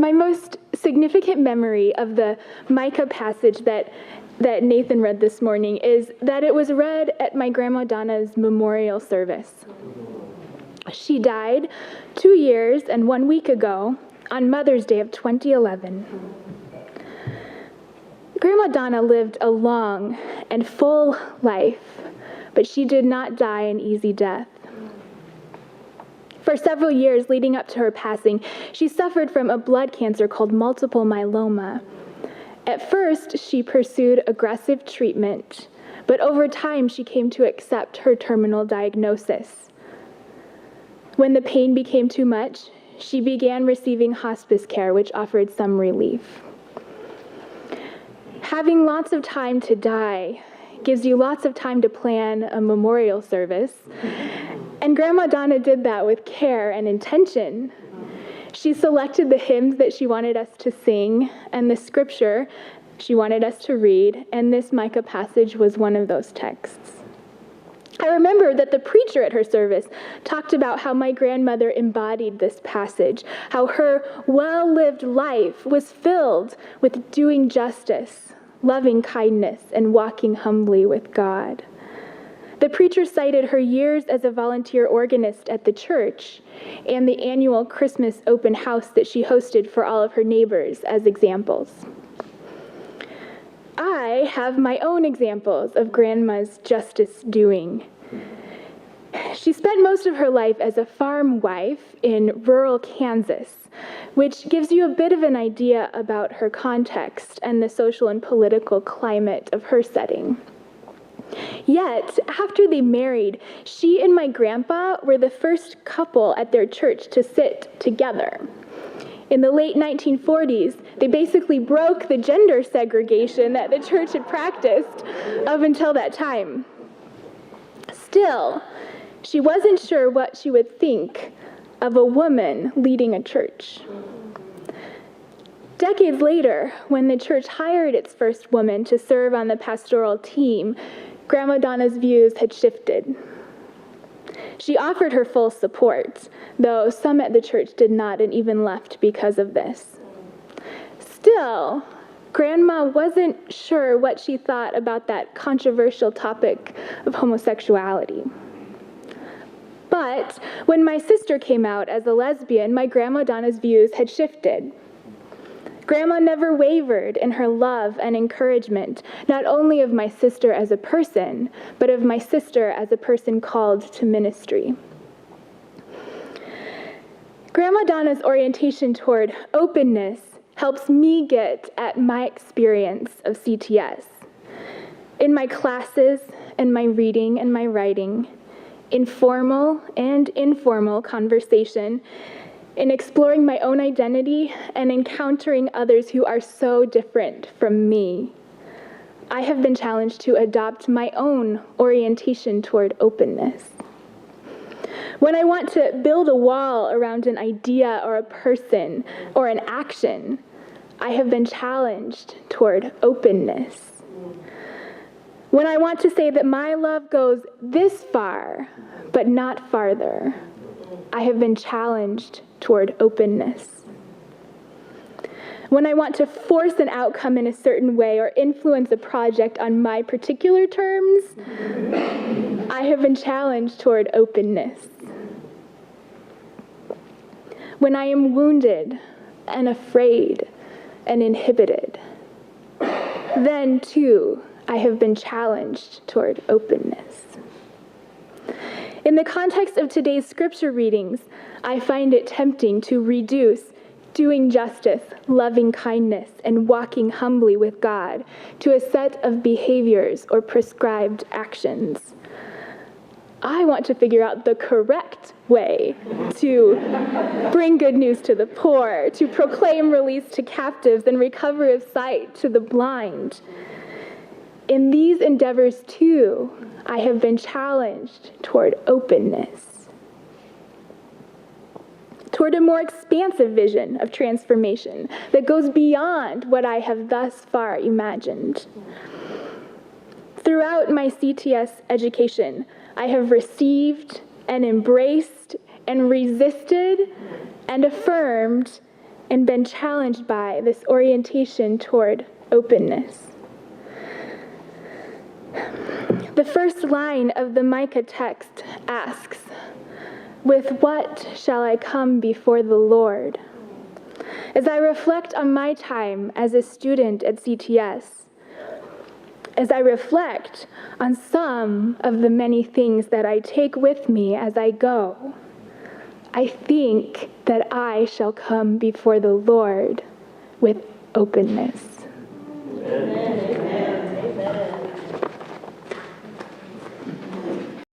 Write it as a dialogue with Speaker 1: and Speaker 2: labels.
Speaker 1: My most significant memory of the Micah passage that Nathan read this morning is that it was read at my Grandma Donna's memorial service. She died 2 years and 1 week ago on Mother's Day of 2011. Grandma Donna lived a long and full life, but she did not die an easy death. For several years leading up to her passing, she suffered from a blood cancer called multiple myeloma. At first, she pursued aggressive treatment, but over time she came to accept her terminal diagnosis. When the pain became too much, she began receiving hospice care, which offered some relief. Having lots of time to die gives you lots of time to plan a memorial service, and Grandma Donna did that with care and intention. She selected the hymns that she wanted us to sing and the scripture she wanted us to read, and this Micah passage was one of those texts. I remember that the preacher at her service talked about how my grandmother embodied this passage, how her well-lived life was filled with doing justice, loving kindness, and walking humbly with God. The preacher cited her years as a volunteer organist at the church and the annual Christmas open house that she hosted for all of her neighbors as examples. I have my own examples of Grandma's justice doing. She spent most of her life as a farm wife in rural Kansas, which gives you a bit of an idea about her context and the social and political climate of her setting. Yet, after they married, she and my grandpa were the first couple at their church to sit together. In the late 1940s, they basically broke the gender segregation that the church had practiced up until that time. Still, she wasn't sure what she would think of a woman leading a church. Decades later, when the church hired its first woman to serve on the pastoral team, Grandma Donna's views had shifted. She offered her full support, though some at the church did not and even left because of this. Still, Grandma wasn't sure what she thought about that controversial topic of homosexuality. But when my sister came out as a lesbian, my Grandma Donna's views had shifted. Grandma never wavered in her love and encouragement, not only of my sister as a person, but of my sister as a person called to ministry. Grandma Donna's orientation toward openness helps me get at my experience of CTS. In my classes and my reading and my writing, in formal and informal conversation, in exploring my own identity and encountering others who are so different from me, I have been challenged to adopt my own orientation toward openness. When I want to build a wall around an idea or a person or an action, I have been challenged toward openness. When I want to say that my love goes this far, but not farther, I have been challenged toward openness. When I want to force an outcome in a certain way or influence a project on my particular terms, I have been challenged toward openness. When I am wounded and afraid and inhibited, then too, I have been challenged toward openness. In the context of today's scripture readings, I find it tempting to reduce doing justice, loving kindness, and walking humbly with God to a set of behaviors or prescribed actions. I want to figure out the correct way to bring good news to the poor, to proclaim release to captives and recovery of sight to the blind. In these endeavors, too, I have been challenged toward openness, toward a more expansive vision of transformation that goes beyond what I have thus far imagined. Throughout my CTS education, I have received and embraced and resisted and affirmed and been challenged by this orientation toward openness. The first line of the Micah text asks, "With what shall I come before the Lord?" As I reflect on my time as a student at CTS, as I reflect on some of the many things that I take with me as I go, I think that I shall come before the Lord with openness. Amen.